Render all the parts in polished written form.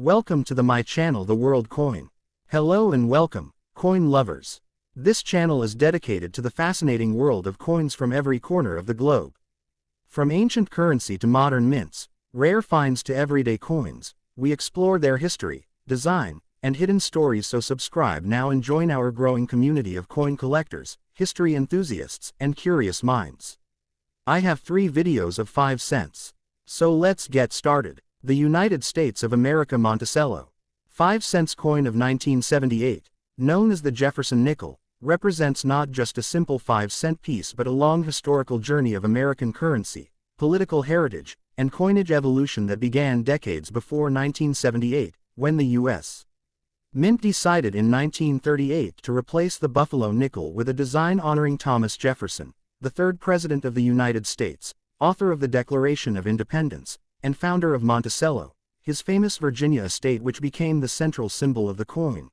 Welcome to my channel, The World Coin. Hello and welcome, coin lovers. This channel is dedicated to the fascinating world of coins from every corner of the globe. From ancient currency to modern mints, rare finds to everyday coins, we explore their history, design, and hidden stories. So subscribe now and join our growing community of coin collectors, history enthusiasts, and curious minds. I have 3 videos of 5 cents. So let's get started. The United States of America Monticello 5 cents coin of 1978, known as the Jefferson Nickel, represents not just a simple 5-cent piece but a long historical journey of American currency, political heritage, and coinage evolution that began decades before 1978, when the U.S. Mint decided in 1938 to replace the Buffalo nickel with a design honoring Thomas Jefferson, the 3rd President of the United States, author of the Declaration of Independence, and founder of Monticello, his famous Virginia estate, which became the central symbol of the coin.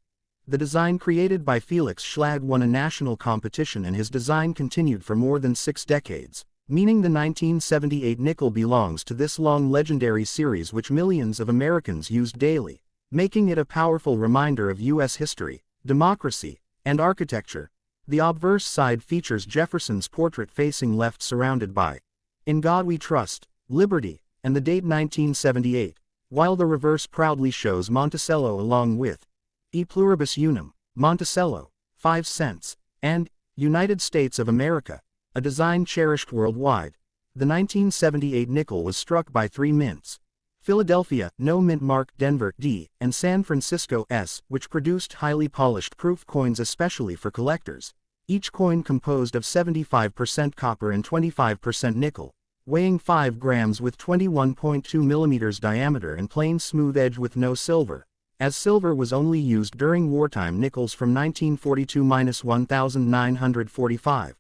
The design created by Felix Schlag won a national competition, and his design continued for more than 6 decades, meaning the 1978 nickel belongs to this long legendary series which millions of Americans used daily, making it a powerful reminder of U.S. history, democracy, and architecture. The obverse side features Jefferson's portrait facing left, surrounded by "In God We Trust," "Liberty," and the date 1978, while the reverse proudly shows Monticello along with "E Pluribus Unum," Monticello, 5 cents, and "United States of America," a design cherished worldwide. The 1978 nickel was struck by 3 mints: Philadelphia, no mint mark; Denver, D, and San Francisco, S, which produced highly polished proof coins especially for collectors, each coin composed of 75% copper and 25% nickel, weighing 5 grams with 21.2 millimeters diameter and plain smooth edge with no silver, as silver was only used during wartime. Nickels from 1942–1945.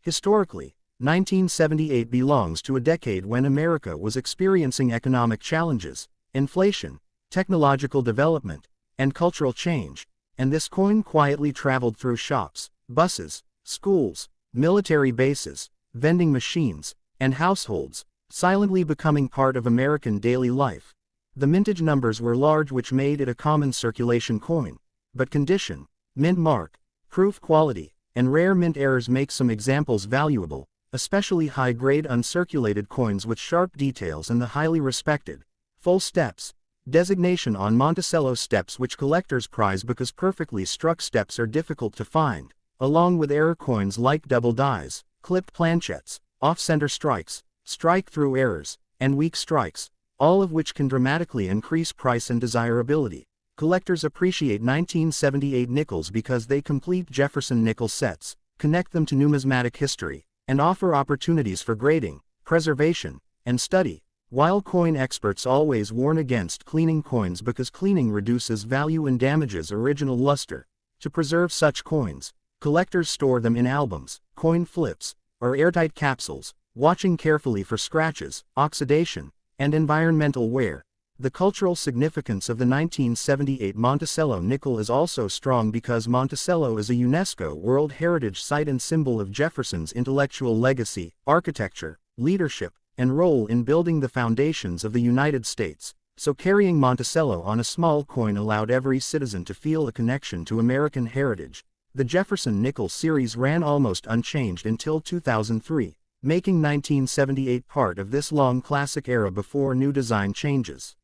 Historically, 1978 belongs to a decade when America was experiencing economic challenges, inflation, technological development, and cultural change, and this coin quietly traveled through shops, buses, schools, military bases, vending machines, and households, silently becoming part of American daily life. The mintage numbers were large, which made it a common circulation coin, but condition, mint mark, proof quality, and rare mint errors make some examples valuable, especially high-grade uncirculated coins with sharp details and the highly respected full steps designation on Monticello steps, which collectors prize because perfectly struck steps are difficult to find, along with error coins like double dies, clipped planchettes, off-center strikes, strike-through errors, and weak strikes, all of which can dramatically increase price and desirability. Collectors appreciate 1978 nickels because they complete Jefferson nickel sets, connect them to numismatic history, and offer opportunities for grading, preservation, and study, while coin experts always warn against cleaning coins because cleaning reduces value and damages original luster. To preserve such coins, collectors store them in albums, coin flips, or airtight capsules, watching carefully for scratches, oxidation, and environmental wear. The cultural significance of the 1978 Monticello nickel is also strong because Monticello is a UNESCO World Heritage Site and symbol of Jefferson's intellectual legacy, architecture, leadership, and role in building the foundations of the United States. So carrying Monticello on a small coin allowed every citizen to feel a connection to American heritage. The Jefferson Nickel series ran almost unchanged until 2003, making 1978 part of this long classic era before new design changes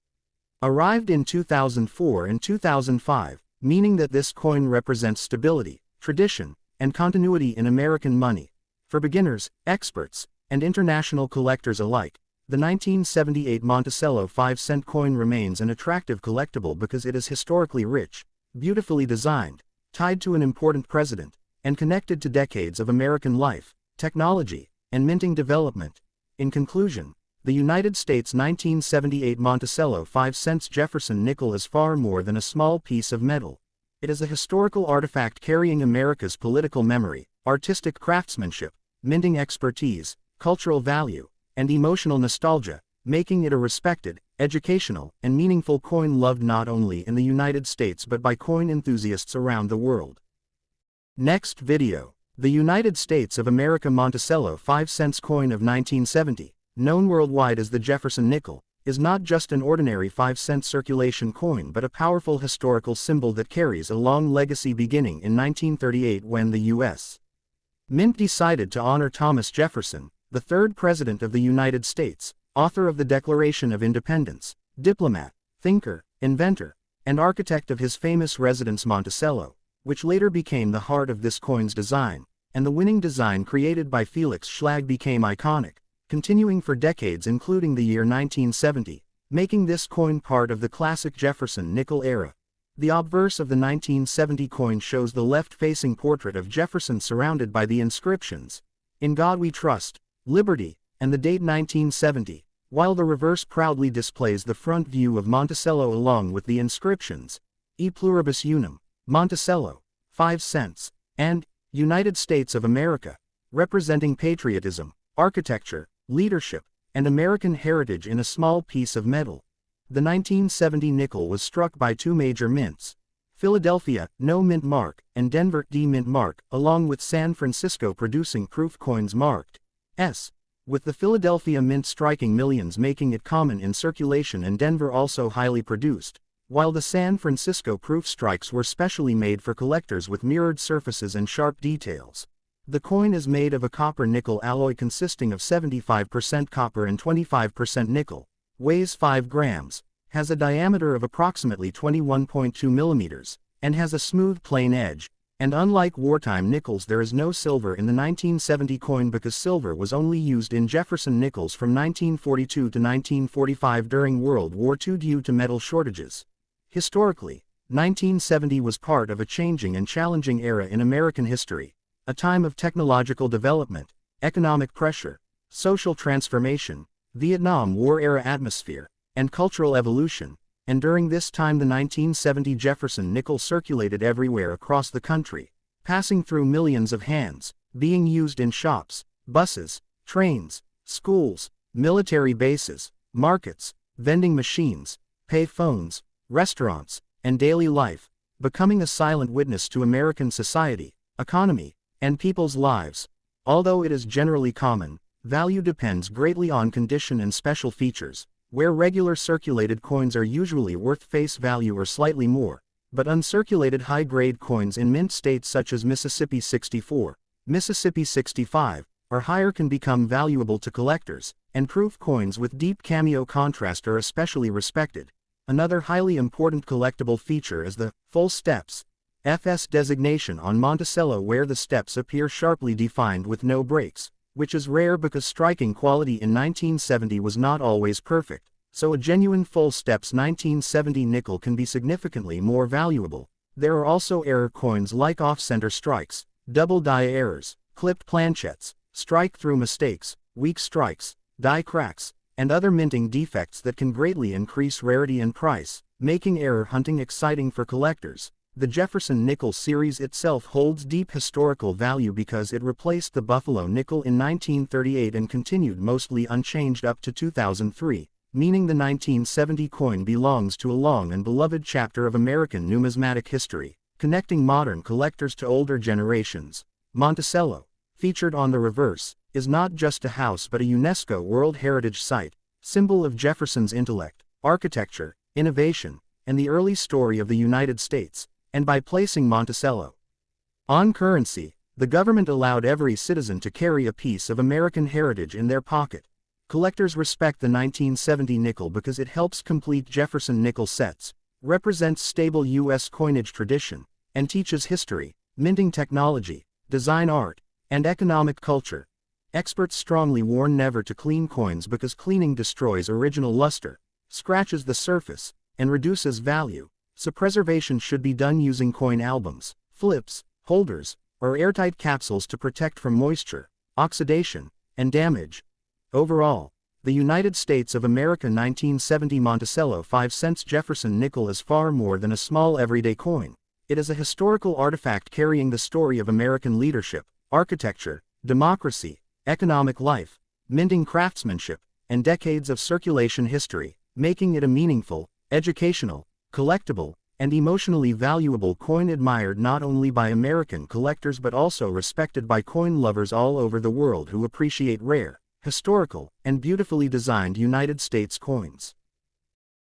arrived in 2004 and 2005, meaning that this coin represents stability, tradition, and continuity in American money. For beginners, experts, and international collectors alike, the 1978 Monticello 5-cent coin remains an attractive collectible because it is historically rich, beautifully designed, tied to an important president, and connected to decades of American life, technology, and minting development. In conclusion, the United States 1978 Monticello 5 cents Jefferson nickel is far more than a small piece of metal. It is a historical artifact carrying America's political memory, artistic craftsmanship, minting expertise, cultural value, and emotional nostalgia, making it a respected, educational, and meaningful coin loved not only in the United States but by coin enthusiasts around the world. Next video. The United States of America Monticello 5 cents coin of 1970, known worldwide as the Jefferson Nickel, is not just an ordinary 5-cent circulation coin but a powerful historical symbol that carries a long legacy beginning in 1938 when the U.S. Mint decided to honor Thomas Jefferson, the third President of the United States, author of the Declaration of Independence, diplomat, thinker, inventor, and architect of his famous residence Monticello, which later became the heart of this coin's design, and the winning design created by Felix Schlag became iconic, continuing for decades including the year 1970, making this coin part of the classic Jefferson nickel era. The obverse of the 1970 coin shows the left-facing portrait of Jefferson surrounded by the inscriptions, "In God We Trust," "Liberty," and the date 1970, while the reverse proudly displays the front view of Monticello along with the inscriptions, "E Pluribus Unum," Monticello, 5 cents, and "United States of America," representing patriotism, architecture, leadership, and American heritage in a small piece of metal. The 1970 nickel was struck by two major mints, Philadelphia, no mint mark, and Denver, D mint mark, along with San Francisco producing proof coins marked S, with the Philadelphia mint striking millions making it common in circulation and Denver also highly produced, while the San Francisco proof strikes were specially made for collectors with mirrored surfaces and sharp details. The coin is made of a copper-nickel alloy consisting of 75% copper and 25% nickel, weighs 5 grams, has a diameter of approximately 21.2 millimeters, and has a smooth plain edge, and unlike wartime nickels there is no silver in the 1970 coin because silver was only used in Jefferson nickels from 1942 to 1945 during World War II due to metal shortages. Historically, 1970 was part of a changing and challenging era in American history, a time of technological development, economic pressure, social transformation, Vietnam War-era atmosphere, and cultural evolution, and during this time the 1970 Jefferson nickel circulated everywhere across the country, passing through millions of hands, being used in shops, buses, trains, schools, military bases, markets, vending machines, pay phones, restaurants, and daily life, becoming a silent witness to American society, economy, and people's lives. Although it is generally common, value depends greatly on condition and special features, where regular circulated coins are usually worth face value or slightly more, but uncirculated high-grade coins in mint states such as Mississippi 64, Mississippi 65, or higher can become valuable to collectors, and proof coins with deep cameo contrast are especially respected. Another highly important collectible feature is the full steps FS designation on Monticello, where the steps appear sharply defined with no breaks, which is rare because striking quality in 1970 was not always perfect, so a genuine full steps 1970 nickel can be significantly more valuable. There are also error coins like off-center strikes, double die errors, clipped planchettes, strike-through mistakes, weak strikes, die cracks, and other minting defects that can greatly increase rarity and price, making error hunting exciting for collectors. The Jefferson Nickel series itself holds deep historical value because it replaced the Buffalo nickel in 1938 and continued mostly unchanged up to 2003, meaning the 1970 coin belongs to a long and beloved chapter of American numismatic history, connecting modern collectors to older generations. Monticello, featured on the reverse, is not just a house but a UNESCO World Heritage Site, symbol of Jefferson's intellect, architecture, innovation, and the early story of the United States. And by placing Monticello on currency, the government allowed every citizen to carry a piece of American heritage in their pocket. Collectors respect the 1970 nickel because it helps complete Jefferson nickel sets, represents stable U.S. coinage tradition, and teaches history, minting technology, design art, and economic culture. Experts strongly warn never to clean coins because cleaning destroys original luster, scratches the surface, and reduces value. So preservation should be done using coin albums, flips, holders, or airtight capsules to protect from moisture, oxidation, and damage. Overall, the United States of America 1970 Monticello 5 cents Jefferson nickel is far more than a small everyday coin. It is a historical artifact carrying the story of American leadership, architecture, democracy, economic life, minting craftsmanship, and decades of circulation history, making it a meaningful, educational, collectible, and emotionally valuable coin admired not only by American collectors but also respected by coin lovers all over the world who appreciate rare, historical, and beautifully designed United States coins.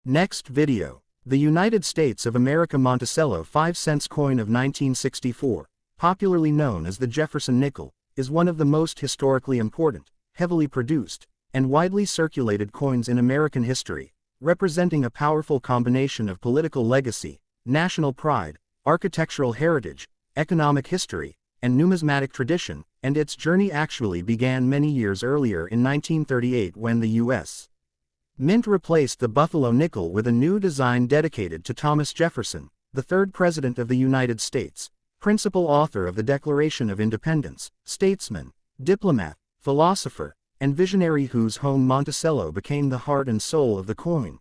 Next video. The United States of America Monticello 5-cent coin of 1964, popularly known as the Jefferson Nickel, is one of the most historically important, heavily produced, and widely circulated coins in American history, representing a powerful combination of political legacy, national pride, architectural heritage, economic history, and numismatic tradition, and its journey actually began many years earlier in 1938 when the U.S. Mint replaced the Buffalo nickel with a new design dedicated to Thomas Jefferson, the third President of the United States, principal author of the Declaration of Independence, statesman, diplomat, philosopher, and visionary whose home Monticello became the heart and soul of the coin.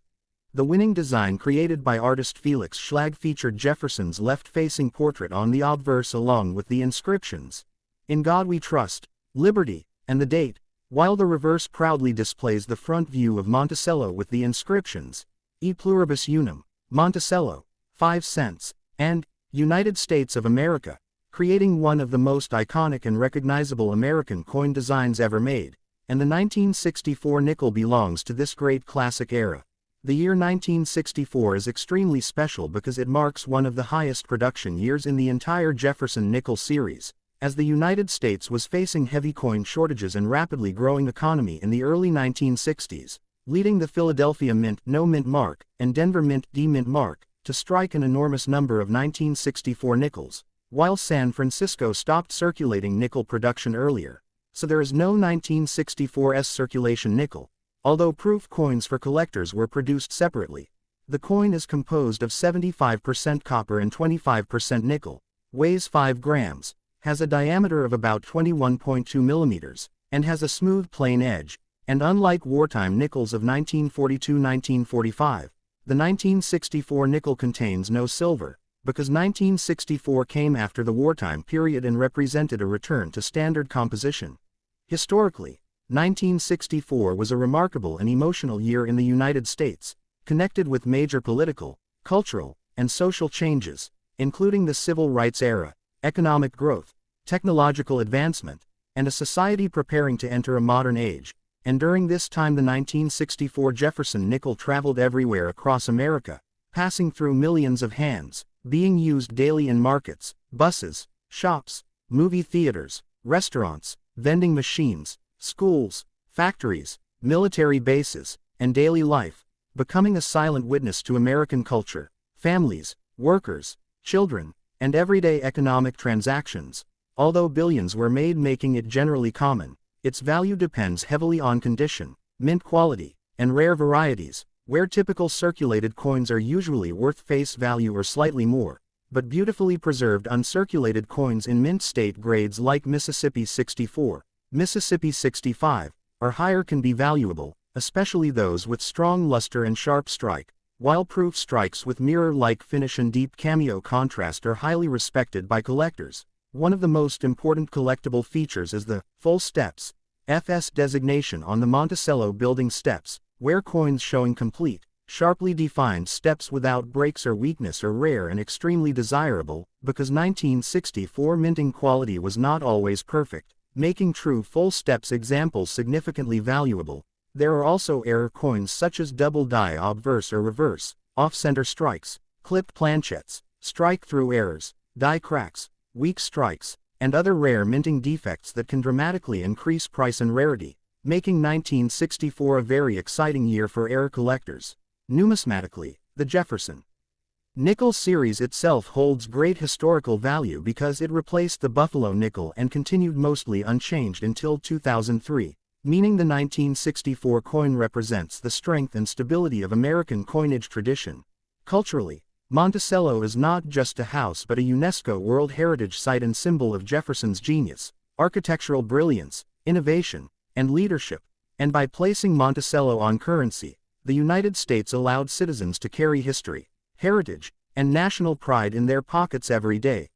The winning design created by artist Felix Schlag featured Jefferson's left-facing portrait on the obverse along with the inscriptions, "In God We Trust," "Liberty," and the date, while the reverse proudly displays the front view of Monticello with the inscriptions, "E Pluribus Unum, Monticello, 5 cents," and "United States of America," creating one of the most iconic and recognizable American coin designs ever made, and the 1964 nickel belongs to this great classic era. The year 1964 is extremely special because it marks one of the highest production years in the entire Jefferson Nickel series, as the United States was facing heavy coin shortages and rapidly growing economy in the early 1960s, leading the Philadelphia Mint No Mint mark and Denver Mint D Mint mark to strike an enormous number of 1964 nickels, while San Francisco stopped circulating nickel production earlier, so there is no 1964's circulation nickel, although proof coins for collectors were produced separately. The coin is composed of 75% copper and 25% nickel, weighs 5 grams, has a diameter of about 21.2 millimeters, and has a smooth plain edge, and unlike wartime nickels of 1942-1945, the 1964 nickel contains no silver, because 1964 came after the wartime period and represented a return to standard composition. Historically, 1964 was a remarkable and emotional year in the United States, connected with major political, cultural, and social changes, including the civil rights era, economic growth, technological advancement, and a society preparing to enter a modern age. And during this time the 1964 Jefferson nickel traveled everywhere across America, passing through millions of hands, being used daily in markets, buses, shops, movie theaters, restaurants, vending machines, schools, factories, military bases, and daily life, becoming a silent witness to American culture, families, workers, children, and everyday economic transactions. Although billions were made making it generally common, its value depends heavily on condition, mint quality, and rare varieties, where typical circulated coins are usually worth face value or slightly more, but beautifully preserved uncirculated coins in mint state grades like Mississippi 64, Mississippi 65, or higher can be valuable, especially those with strong luster and sharp strike, while proof strikes with mirror-like finish and deep cameo contrast are highly respected by collectors. One of the most important collectible features is the full steps, FS designation on the Monticello building steps, where coins showing complete, sharply defined steps without breaks or weakness are rare and extremely desirable, because 1964 minting quality was not always perfect, making true full steps examples significantly valuable. There are also error coins such as double die obverse or reverse, off-center strikes, clipped planchettes, strike-through errors, die cracks, weak strikes, and other rare minting defects that can dramatically increase price and rarity, making 1964 a very exciting year for error collectors. Numismatically, the Jefferson Nickel series itself holds great historical value because it replaced the Buffalo nickel and continued mostly unchanged until 2003, meaning the 1964 coin represents the strength and stability of American coinage tradition. Culturally, Monticello is not just a house but a UNESCO World Heritage Site and symbol of Jefferson's genius, architectural brilliance, innovation, and leadership, and by placing Monticello on currency, the United States allowed citizens to carry history, heritage, and national pride in their pockets every day.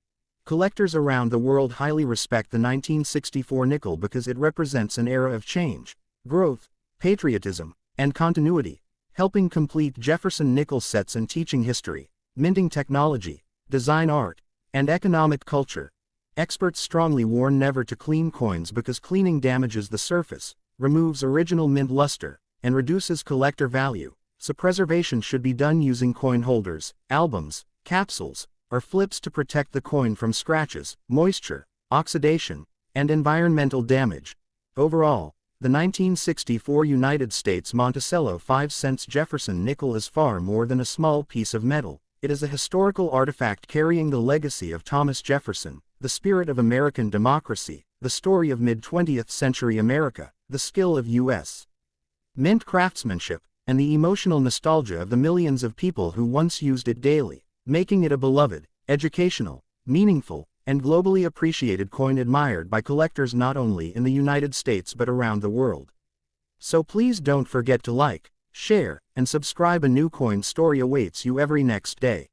Collectors around the world highly respect the 1964 nickel because it represents an era of change, growth, patriotism, and continuity, helping complete Jefferson nickel sets and teaching history, minting technology, design art, and economic culture. Experts strongly warn never to clean coins because cleaning damages the surface, removes original mint luster, and reduces collector value. so preservation should be done using coin holders, albums, capsules, or flips to protect the coin from scratches, moisture, oxidation, and environmental damage. Overall, the 1964 United States Monticello 5-cent Jefferson nickel is far more than a small piece of metal. It is a historical artifact carrying the legacy of Thomas Jefferson, the spirit of American democracy, the story of mid-20th century America, the skill of U.S. Mint craftsmanship, and the emotional nostalgia of the millions of people who once used it daily, making it a beloved, educational, meaningful, and globally appreciated coin admired by collectors not only in the United States but around the world. So please don't forget to like, share, and subscribe. A new coin story awaits you every next day.